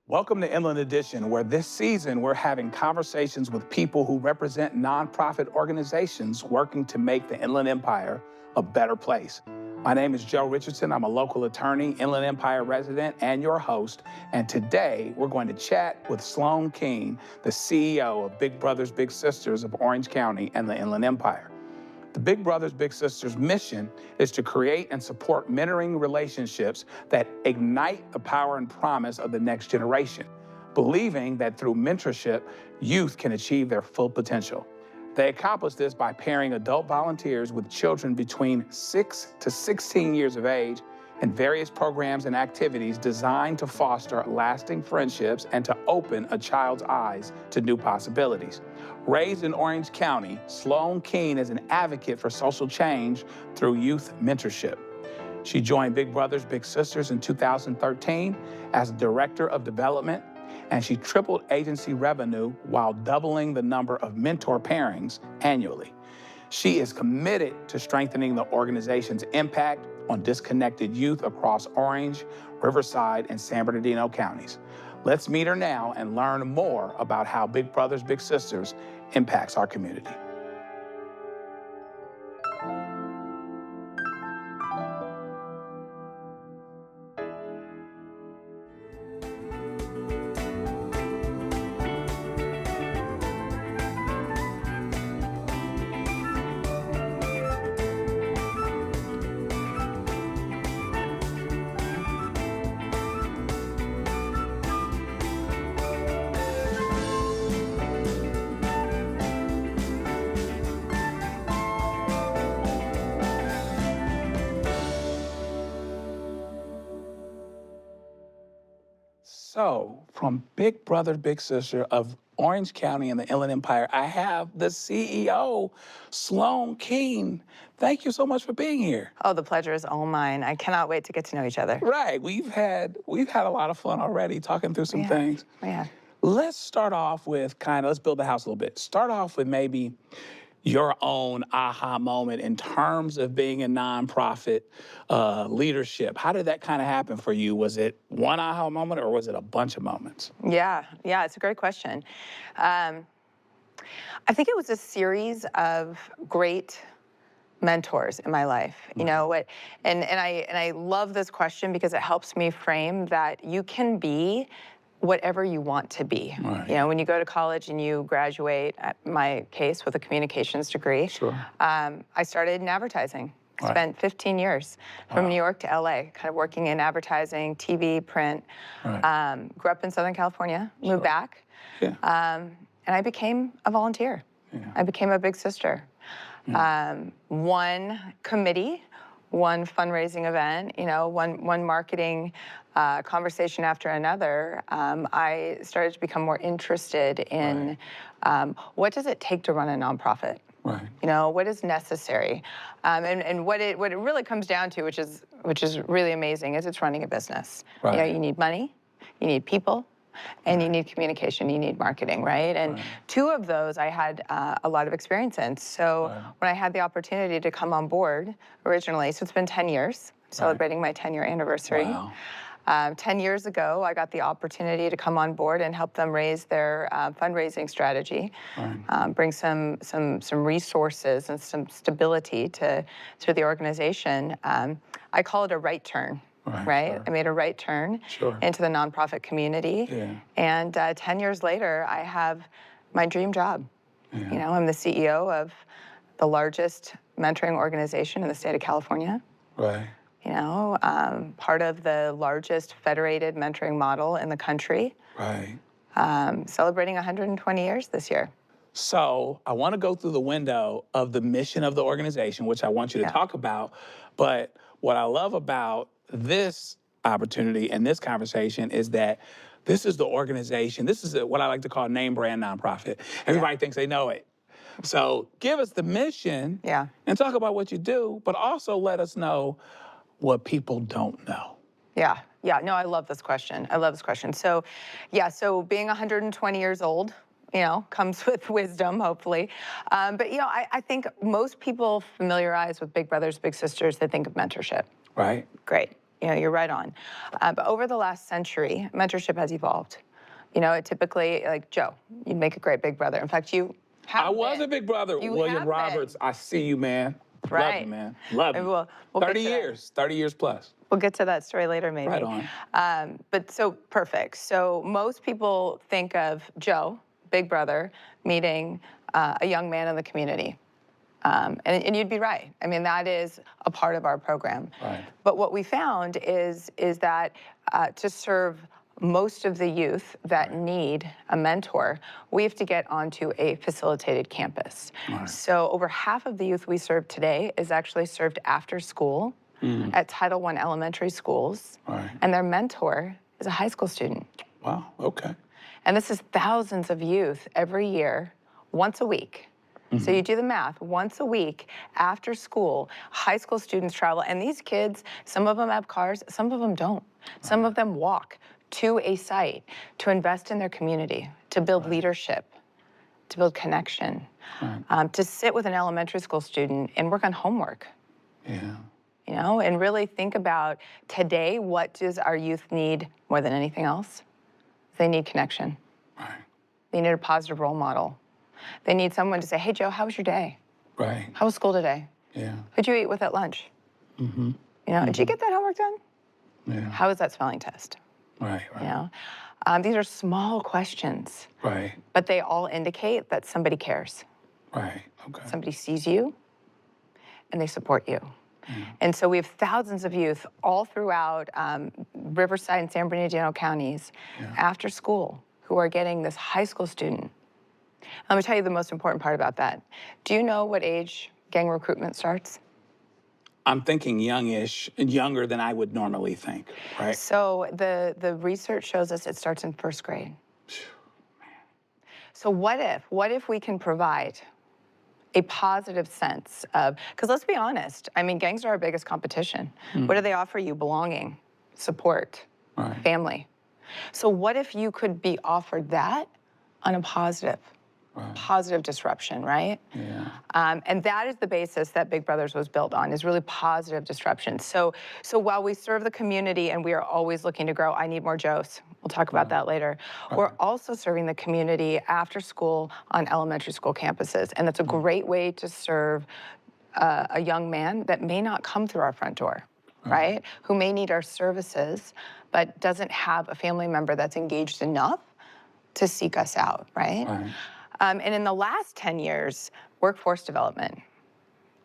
Welcome to Inland Edition, where this season we're having conversations with people who represent nonprofit organizations working to make the Inland Empire a better place. My name is Joe Richardson. I'm a local attorney, Inland Empire resident, and your host. And today we're going to chat with Sloan Keene, the CEO of Big Brothers Big Sisters of Orange County and the Inland Empire. The Big Brothers Big Sisters mission is to create and support mentoring relationships that ignite the power and promise of the next generation, believing that through mentorship, youth can achieve their full potential. They accomplish this by pairing adult volunteers with children between 6 to 16 years of age in various programs and activities designed to foster lasting friendships and to open a child's eyes to new possibilities. Raised in Orange County, Sloan Keene is an advocate for social change through youth mentorship. She joined Big Brothers Big Sisters in 2013 as Director of Development, and she tripled agency revenue while doubling the number of mentor pairings annually. She is committed to strengthening the organization's impact on disconnected youth across Orange, Riverside, and San Bernardino counties. Let's meet her now and learn more about how Big Brothers Big Sisters impacts our community. So, from Big Brother, Big Sister of Orange County and the Inland Empire, I have the CEO, Sloan Keene. Thank you so much for being here. Oh, the pleasure is all mine. I cannot wait to get to know each other. Right, we've had a lot of fun already talking through some things. Yeah. Let's start off with let's build the house a little bit. Start off with maybe your own aha moment in terms of being in nonprofit leadership. How did that kind of happen for you? Was it one aha moment or was it a bunch of moments? Yeah, it's a great question. I think it was a series of great mentors in my life. You know what, and I love this question because it helps me frame that you can be whatever you want to be. Right. You know, when you go to college and you graduate, at my case, with a communications degree, Sure. I started in advertising. Right. Spent 15 years from New York to LA, kind of working in advertising, TV, print. Right. Grew up in Southern California, moved back, Yeah. and I became a volunteer. Yeah. I became a big sister. One committee, one fundraising event, one marketing conversation after another, I started to become more interested in what does it take to run a nonprofit? Right. You know, what is necessary? And what it really comes down to, which is really amazing, is it's running a business. Right. You know, you need money, you need people, and you need communication, you need marketing, right? And two of those I had a lot of experience in. So when I had the opportunity to come on board originally, so it's been 10 years, celebrating my 10-year anniversary. Wow. 10 years ago, I got the opportunity to come on board and help them raise their fundraising strategy, bring some resources and some stability to the organization. I call it a right turn. Right? Sure. I made a right turn into the nonprofit community. Yeah. And 10 years later, I have my dream job. Yeah. You know, I'm the CEO of the largest mentoring organization in the state of California. Right. You know, part of the largest federated mentoring model in the country. Right. Celebrating 120 years this year. So I want to go through the window of the mission of the organization, which I want you to talk about. But what I love about this opportunity and this conversation is that this is the organization, this is what I like to call name brand nonprofit. Everybody thinks they know it. So give us the mission and talk about what you do, but also let us know what people don't know. Yeah, no, I love this question. So, so being 120 years old, you know, comes with wisdom, hopefully. But, you know, I think most people familiarize with Big Brothers Big Sisters, they think of mentorship. Right. Great. You know, you're right on. But over the last century, mentorship has evolved. You know, it typically, like Joe, you'd make a great big brother. In fact, you have I was been. a big brother. You William have been. Roberts, I see you, man. Love Right. you, man. Love Maybe you. we'll get 30 to that. years, 30 years plus. We'll get to that story later, maybe. Right on. But so perfect. So most people think of Joe, big brother, meeting a young man in the community. And you'd be right. I mean, that is a part of our program. Right. But what we found is that to serve most of the youth that need a mentor, we have to get onto a facilitated campus. Right. So over half of the youth we serve today is actually served after school at Title I elementary schools. Right. And their mentor is a high school student. Wow, okay. And this is thousands of youth every year, once a week. So you do the math, once a week after school, high school students travel, and these kids, some of them have cars, some of them don't. Some of them walk to a site to invest in their community, to build leadership, to build connection, to sit with an elementary school student and work on homework. Yeah. You know, and really think about today, what does our youth need more than anything else? They need connection. Right. They need a positive role model. They need someone to say, hey, Joe, how was your day? Right. How was school today? Yeah. Who'd you eat with at lunch? You know, did you get that homework done? Yeah. How was that spelling test? Right, right. You know, these are small questions, Right. but they all indicate that somebody cares. Right. Okay. Somebody sees you and they support you. And so we have thousands of youth all throughout Riverside and San Bernardino counties after school who are getting this high school student. Let me tell you the most important part about that. Do you know what age gang recruitment starts? I'm thinking youngish, younger than I would normally think, right? So the research shows us it starts in first grade. So what if we can provide a positive sense of, because let's be honest, I mean, gangs are our biggest competition. What do they offer you? Belonging, support, Right. family. So what if you could be offered that on a positive disruption, right? Yeah. And that is the basis that Big Brothers was built on, is really positive disruption. So while we serve the community and we are always looking to grow, I need more Joes. We'll talk about that later. We're also serving the community after school on elementary school campuses. And that's a great way to serve a young man that may not come through our front door, right? Who may need our services, but doesn't have a family member that's engaged enough to seek us out, right? Right. And in the last 10 years, workforce development.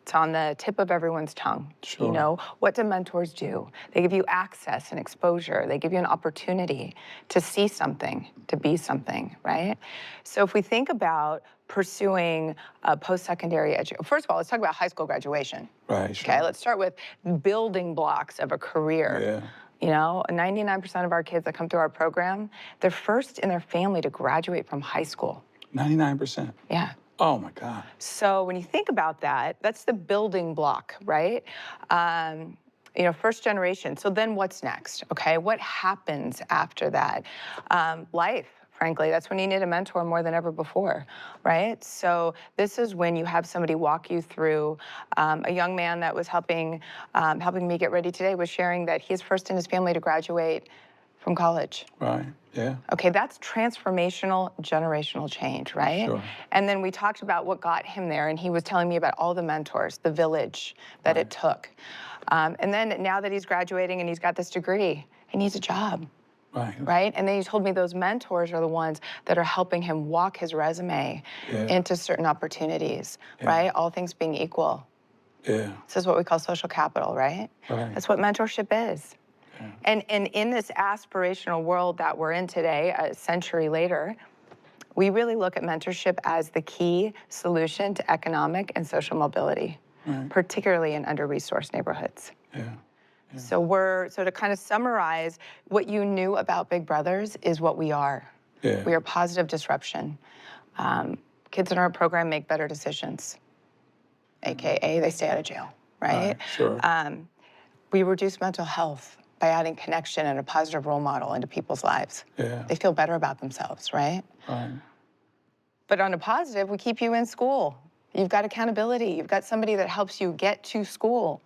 It's on the tip of everyone's tongue. Sure. You know, what do mentors do? They give you access and exposure. They give you an opportunity to see something, to be something, right? So if we think about pursuing a post-secondary education, first of all, let's talk about high school graduation. Right. Sure. Okay, let's start with building blocks of a career. Yeah. You know, 99% of our kids that come through our program, they're first in their family to graduate from high school. 99%. Yeah. Oh my God. So when you think about that, that's the building block, right? You know, first generation. So then what's next? Okay, what happens after that? Life, frankly, that's when you need a mentor more than ever before, right? So this is when you have somebody walk you through. A young man that was helping me get ready today was sharing that he's first in his family to graduate from college. Right. Yeah. Okay, that's transformational, generational change, right? Sure. And then we talked about what got him there, and he was telling me about all the mentors, the village that it took. And then now that he's graduating and he's got this degree, he needs a job, Right. right? And then he told me those mentors are the ones that are helping him walk his resume into certain opportunities, right? All things being equal. Yeah. This is what we call social capital, right? Right. That's what mentorship is. And in this aspirational world that we're in today, a century later, we really look at mentorship as the key solution to economic and social mobility, particularly in under-resourced neighborhoods. Yeah. So to kind of summarize, what you knew about Big Brothers is what we are. Yeah. We are positive disruption. Kids in our program make better decisions, AKA they stay out of jail, right? Sure. We reduce mental health by adding connection and a positive role model into people's lives. Yeah. They feel better about themselves, right? Right. But on a positive, we keep you in school. You've got accountability. You've got somebody that helps you get to school.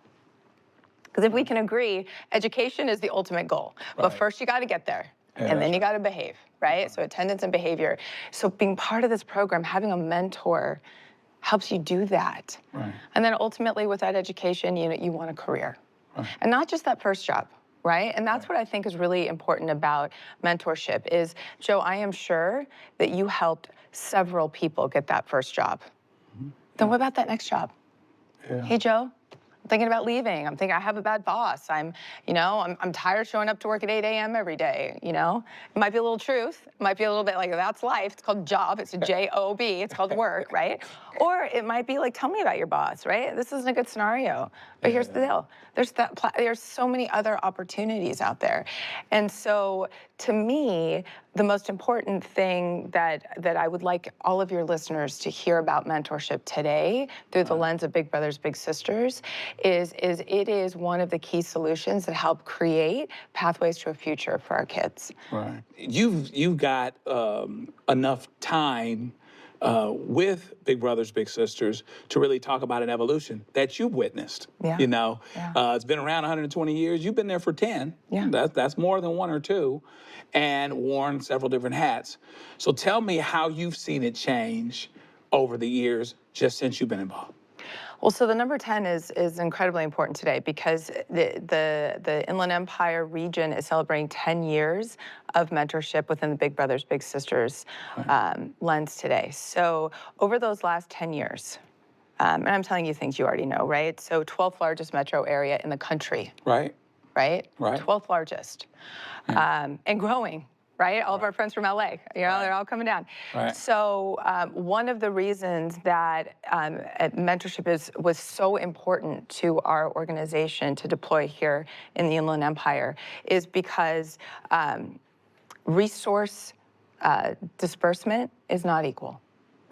Because if we can agree, education is the ultimate goal. But Right. first you got to get there. Yeah, And then that's you got to behave, right? So attendance and behavior. So being part of this program, having a mentor helps you do that. Right. And then ultimately with that education, you want a career. And not just that first job, right? And that's what I think is really important about mentorship is, Joe, I am sure that you helped several people get that first job. Then what about that next job? Yeah. Hey, Joe, I'm thinking about leaving. I'm thinking I have a bad boss. I'm tired showing up to work at 8 a.m. every day, It might be a little truth. It might be a little bit like, that's life. It's called job. It's a J-O-B. It's called work, right? Or it might be like, tell me about your boss, right? This isn't a good scenario. But here's the deal. There's so many other opportunities out there. And so to me, the most important thing that I would like all of your listeners to hear about mentorship today through the lens of Big Brothers Big Sisters is it is one of the key solutions that help create pathways to a future for our kids. Right. You've got enough time with Big Brothers Big Sisters to really talk about an evolution that you've witnessed. Yeah. Yeah. It's been around 120 years. You've been there for 10. Yeah. That's more than one or two, and worn several different hats. So tell me how you've seen it change over the years just since you've been involved. Well, so the number 10 is incredibly important today because the Inland Empire region is celebrating 10 years of mentorship within the Big Brothers Big Sisters lens today. So over those last 10 years, and I'm telling you things you already know, right? So 12th largest metro area in the country. Right. Right? Right. 12th largest. And growing. Right? All of our friends from LA, they're all coming down. Right. So one of the reasons that mentorship was so important to our organization to deploy here in the Inland Empire is because resource disbursement is not equal.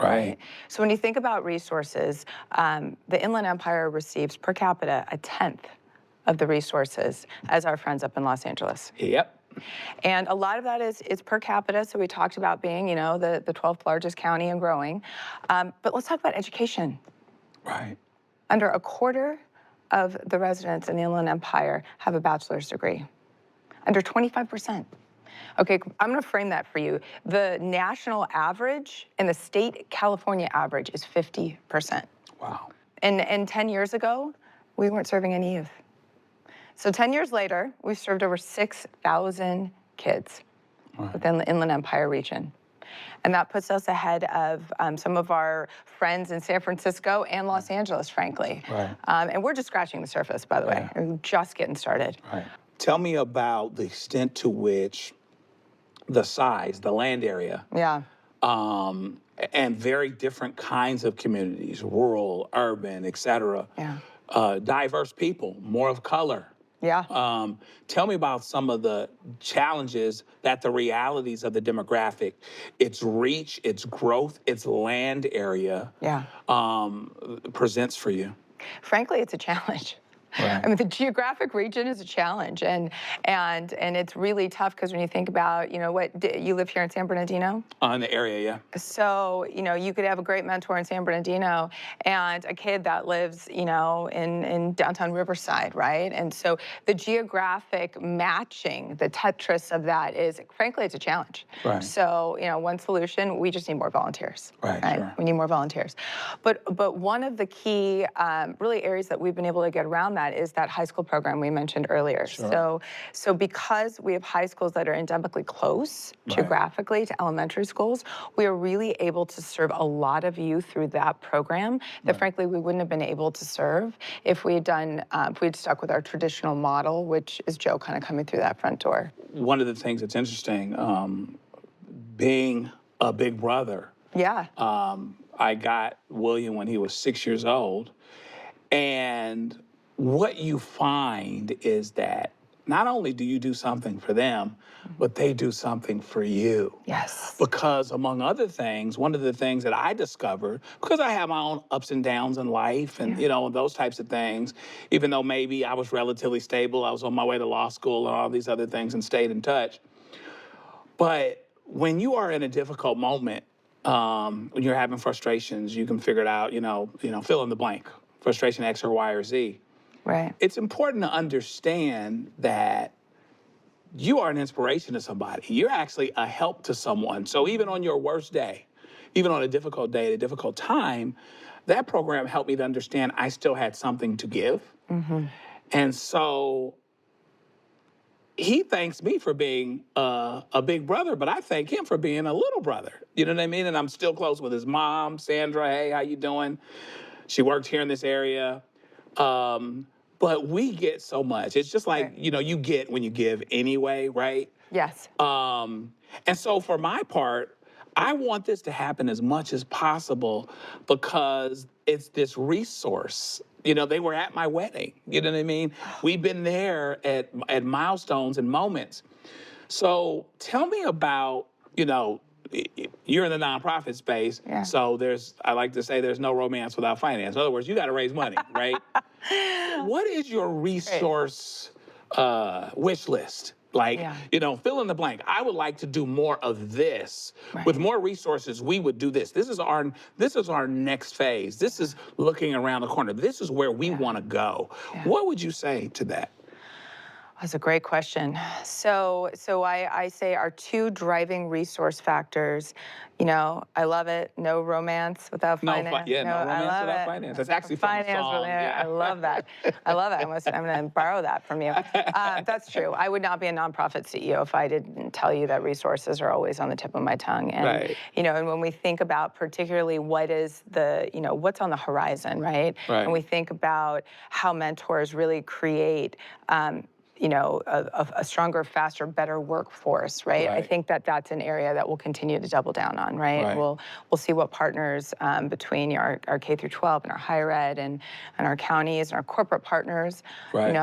Right. So when you think about resources, the Inland Empire receives per capita a tenth of the resources as our friends up in Los Angeles. Yep. And a lot of that is per capita. So we talked about being, the 12th largest county and growing. But let's talk about education. Right. Under a quarter of the residents in the Inland Empire have a bachelor's degree. Under 25%. Okay, I'm going to frame that for you. The national average and the state California average is 50%. Wow. And 10 years ago, we weren't serving any youth. So 10 years later, we've served over 6,000 kids within the Inland Empire region. And that puts us ahead of some of our friends in San Francisco and Los Angeles, frankly. Right. And we're just scratching the surface, by the way. We're just getting started. Right. Tell me about the extent to which the size, the land area, Yeah. and very different kinds of communities, rural, urban, et cetera, diverse people, more of color. Yeah. Tell me about some of the challenges that the realities of the demographic, its reach, its growth, its land area presents for you. Frankly, it's a challenge. Right. I mean, the geographic region is a challenge, and it's really tough because when you think about, you live here in San Bernardino? In the area, yeah. So, you could have a great mentor in San Bernardino and a kid that lives, in downtown Riverside, right? And so the geographic matching, the Tetris of that is, frankly, it's a challenge. Right. So, one solution, we just need more volunteers. Right, sure. We need more volunteers. But one of the key, really areas that we've been able to get around that is that high school program we mentioned earlier. Sure. So because we have high schools that are endemically close geographically to elementary schools, we are really able to serve a lot of youth through that program that frankly we wouldn't have been able to serve if we had stuck with our traditional model, which is Joe kind of coming through that front door. One of the things that's interesting, being a big brother, I got William when he was 6 years old, and what you find is that not only do you do something for them, but they do something for you. Yes. Because among other things, one of the things that I discovered, because I have my own ups and downs in life and, those types of things, even though maybe I was relatively stable, I was on my way to law school and all these other things and stayed in touch. But when you are in a difficult moment, when you're having frustrations, you can figure it out, fill in the blank, frustration X or Y or Z. Right. It's important to understand that you are an inspiration to somebody. You're actually a help to someone. So even on your worst day, even on a difficult day, at a difficult time, that program helped me to understand I still had something to give. And so he thanks me for being a big brother, but I thank him for being a little brother. You know what I mean? And I'm still close with his mom, Sandra. Hey, how you doing? She worked here in this area. But we get so much. It's just like, Right. you get when you give anyway, right? Yes. And so for my part, I want this to happen as much as possible because it's this resource. They were at my wedding. You know what I mean? We've been there at milestones and moments. So tell me about, you're in the nonprofit space. Yeah. So I like to say there's no romance without finance. In other words, you got to raise money, right? What is your resource wish list? Like, Yeah. fill in the blank. I would like to do more of this. Right. With more resources, we would do this. This is our next phase. This is looking around the corner. This is where we want to go. Yeah. What would you say to that? That's a great question. So I say our two driving resource factors. I love it. No romance without finance. No romance I love without it. finance. That's actually from the Finance. song. I love that. I love it. I'm going to borrow that from you. That's true. I would not be a nonprofit CEO if I didn't tell you that resources are always on the tip of my tongue. And Right. And when we think about particularly what is what's on the horizon, right? Right. And we think about how mentors really create. A stronger, faster, better workforce, right? I Right. think that's an area that we'll continue to double down on, right? Right. We'll see what partners between our K through 12 and our higher ed and our counties and our corporate partners, Right.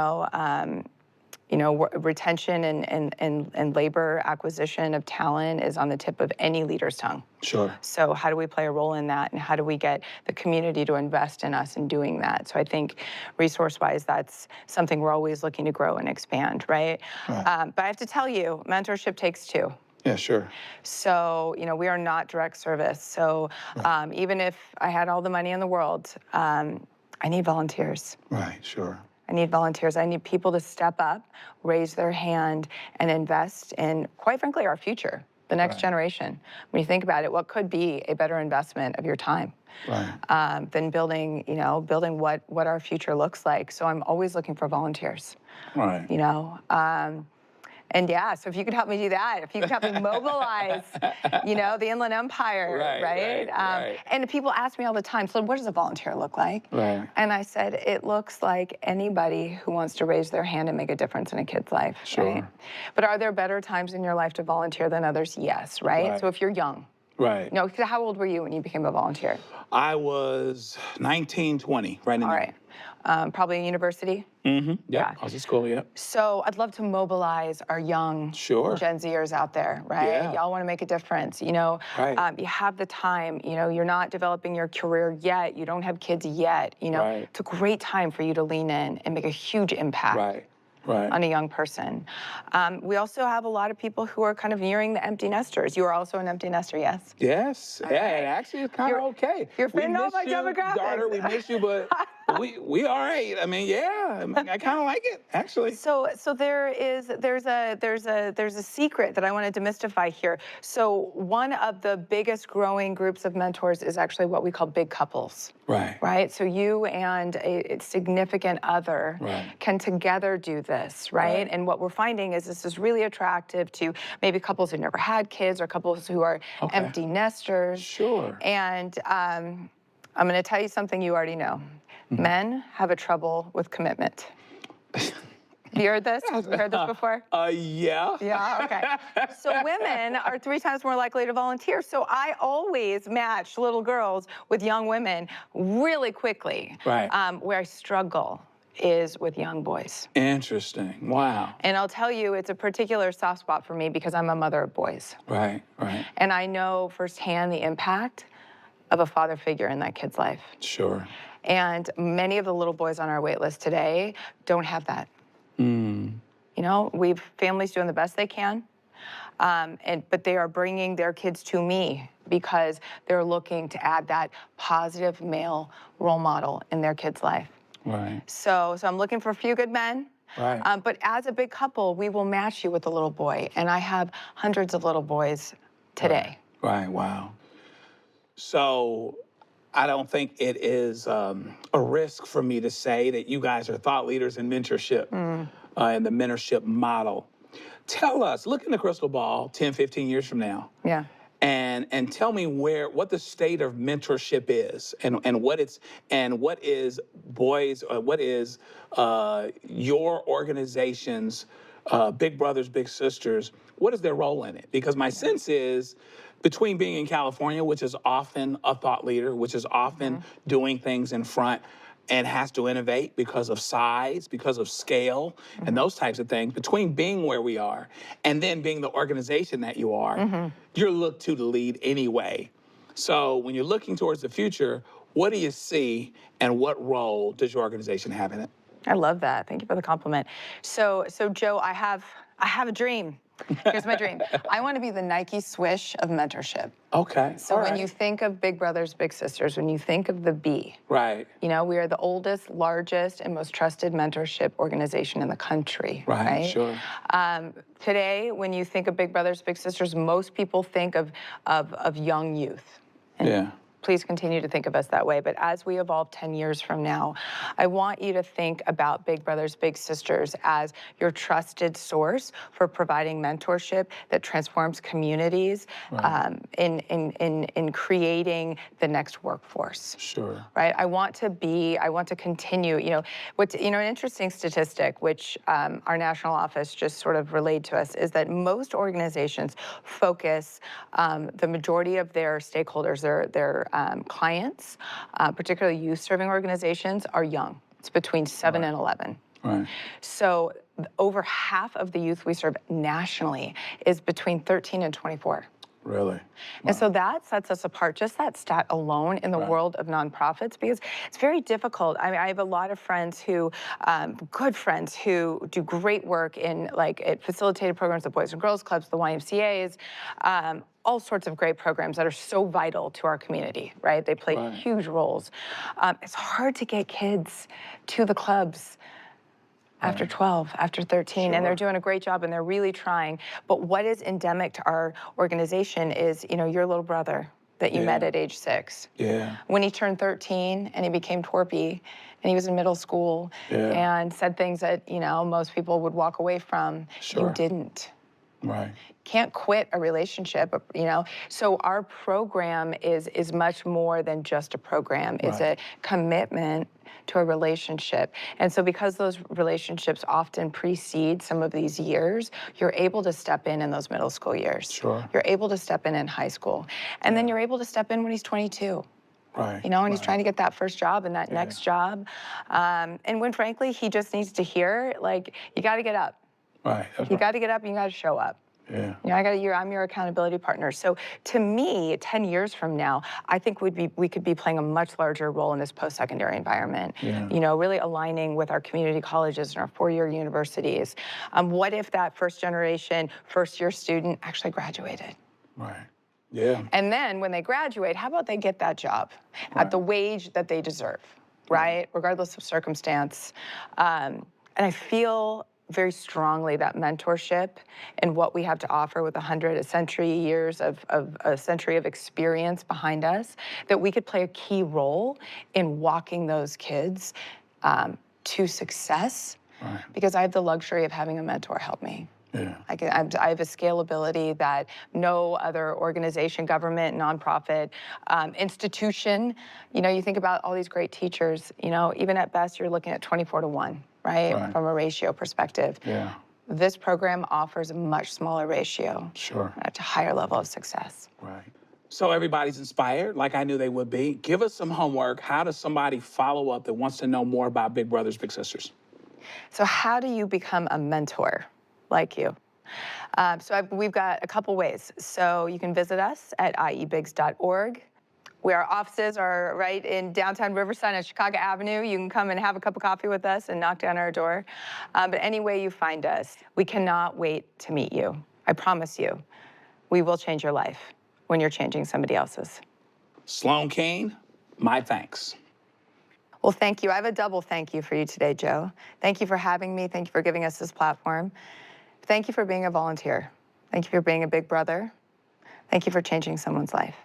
retention and labor acquisition of talent is on the tip of any leader's tongue. Sure. So how do we play a role in that, and how do we get the community to invest in us in doing that? So I think resource-wise, that's something we're always looking to grow and expand, right? Right. But I have to tell you, mentorship takes two. Yeah, sure. So, we are not direct service. So even if I had all the money in the world, I need volunteers. Right, sure. I need volunteers. I need people to step up, raise their hand, and invest in, quite frankly, our future, the next Right. generation. When you think about it, what could be a better investment of your time Right. than building what our future looks like? So I'm always looking for volunteers. Right. And yeah, so if you could help me do that, if you could help me mobilize, the Inland Empire, Right. And people ask me all the time, so what does a volunteer look like? Right. And I said, it looks like anybody who wants to raise their hand and make a difference in a kid's life, Sure. right? But are there better times in your life to volunteer than others? Yes, right? Right. So if you're young, Right. how old were you when you became a volunteer? I was 19, 20, right in All there. right. Probably in university? Mm-hmm. Yeah. I was at school, yep. So I'd love to mobilize our young Sure. Gen Zers out there, right? Yeah. Y'all want to make a difference, Right. You have the time, you're not developing your career yet, you don't have kids yet, Right. It's a great time for you to lean in and make a huge impact. Right. Right. On a young person. We also have a lot of people who are kind of nearing the empty nesters. You are also an empty nester, yes? Yes. Yeah, and actually it's kind of okay. You're We fitting all miss my you, demographics. daughter, we miss you, but we all right. I mean, yeah, I kind of like it, actually. So there's a secret that I want to demystify here. So one of the biggest growing groups of mentors is actually what we call big couples. Right. Right? So you and a significant other Right. can together do this, right? Right. And what we're finding is this is really attractive to maybe couples who've never had kids or couples who are Okay. empty nesters. Sure. And I'm going to tell you something you already know. Men have a trouble with commitment. Have you heard this? Have you heard this before? Yeah. Yeah, okay. So women are 3 times more likely to volunteer. So I always match little girls with young women really quickly. Right. Where I struggle is with young boys. Interesting. Wow. And I'll tell you, it's a particular soft spot for me because I'm a mother of boys. Right. Right. And I know firsthand the impact of a father figure in that kid's life. Sure. And many of the little boys on our wait list today don't have that. Families doing the best they can, but they are bringing their kids to me because they're looking to add that positive male role model in their kid's life. Right. So I'm looking for a few good men. Right. But as a big couple, we will match you with a little boy. And I have hundreds of little boys today. Right. Wow. So I don't think it is a risk for me to say that you guys are thought leaders in mentorship and the mentorship model. Tell us, look in the crystal ball 10, 15 years from now. Yeah. And tell me what the state of mentorship is and what is your organization's Big Brothers Big Sisters, what is their role in it? Because my sense is between being in California, which is often a thought leader, which is often doing things in front and has to innovate because of size, because of scale, and those types of things, between being where we are and then being the organization that you are, you're looked to lead anyway. So when you're looking towards the future, what do you see and what role does your organization have in it? I love that. Thank you for the compliment. So Joe, I have a dream. Here's my dream. I want to be the Nike swish of mentorship. Okay. So when you think of Big Brothers Big Sisters, when you think of the B, Right. you know, we are the oldest, largest, and most trusted mentorship organization in the country. Right. Sure. Today, when you think of Big Brothers Big Sisters, most people think of young youth. Yeah. Please continue to think of us that way. But as we evolve 10 years from now, I want you to think about Big Brothers Big Sisters as your trusted source for providing mentorship that transforms communities in creating the next workforce. Sure. Right? I want to continue, an interesting statistic, which our national office just sort of relayed to us, is that most organizations focus the majority of their stakeholders, their clients, particularly youth-serving organizations, are young. It's between 7 and 11. Right. So over half of the youth we serve nationally is between 13 and 24. Really? And so that sets us apart, just that stat alone in the world of nonprofits, because it's very difficult. I mean, I have a lot of friends good friends who do great work in facilitated programs, the Boys and Girls Clubs, the YMCAs, all sorts of great programs that are so vital to our community, right? They play huge roles. It's hard to get kids to the clubs after 12, after 13, and they're doing a great job and they're really trying. But what is endemic to our organization is, your little brother that you met at age 6. Yeah. When he turned 13 and he became twerpy and he was in middle school and said things that, most people would walk away from, you didn't. Right. Can't quit a relationship, So our program is much more than just a program. It's a commitment to a relationship. And so because those relationships often precede some of these years, you're able to step in those middle school years. Sure. You're able to step in high school. And then you're able to step in when he's 22. Right. And he's trying to get that first job and that next job. And when frankly, he just needs to hear, you got to get up. Right. You got to get up and you got to show up. Yeah. I'm your accountability partner. So to me, 10 years from now, I think we could be playing a much larger role in this post-secondary environment. Yeah. Really aligning with our community colleges and our four-year universities. What if that first generation, first-year student actually graduated? Right. Yeah. And then when they graduate, how about they get that job at the wage that they deserve, right? Regardless of circumstance. And I feel very strongly that mentorship and what we have to offer with a century of experience behind us, that we could play a key role in walking those kids to success. Right. Because I have the luxury of having a mentor help me. Yeah. I have a scalability that no other organization, government, nonprofit, institution, you think about all these great teachers, even at best, you're looking at 24-to-1, right? From a ratio perspective. Yeah. This program offers a much smaller ratio. Sure. To a higher level of success. Right. So everybody's inspired, like I knew they would be. Give us some homework. How does somebody follow up that wants to know more about Big Brothers Big Sisters? So how do you become a mentor like you? We've got a couple ways. So you can visit us at iebigs.org. Our offices are right in downtown Riverside on Chicago Avenue. You can come and have a cup of coffee with us and knock down our door. But any way you find us, we cannot wait to meet you. I promise you, we will change your life when you're changing somebody else's. Sloan Keane, my thanks. Well, thank you. I have a double thank you for you today, Joe. Thank you for having me. Thank you for giving us this platform. Thank you for being a volunteer. Thank you for being a big brother. Thank you for changing someone's life.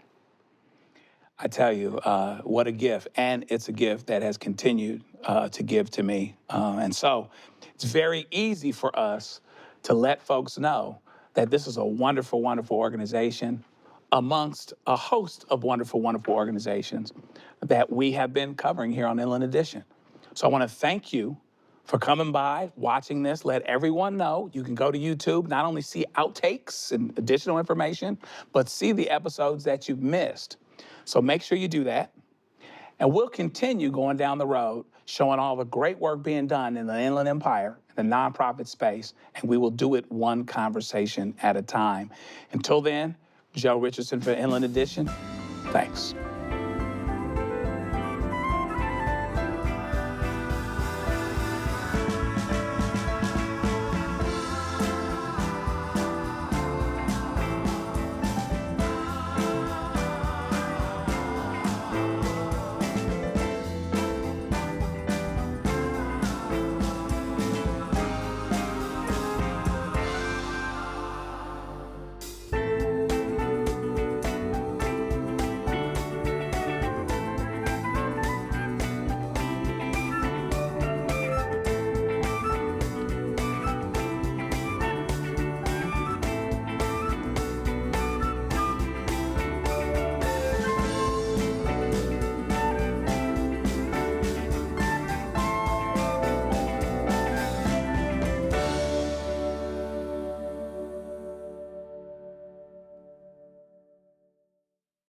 I tell you, what a gift. And it's a gift that has continued to give to me. And so it's very easy for us to let folks know that this is a wonderful, wonderful organization amongst a host of wonderful, wonderful organizations that we have been covering here on Inland Edition. So I want to thank you for coming by, watching this. Let everyone know you can go to YouTube, not only see outtakes and additional information, but see the episodes that you've missed. So make sure you do that. And we'll continue going down the road, showing all the great work being done in the Inland Empire, the nonprofit space, and we will do it one conversation at a time. Until then, Joe Richardson for Inland Edition, thanks.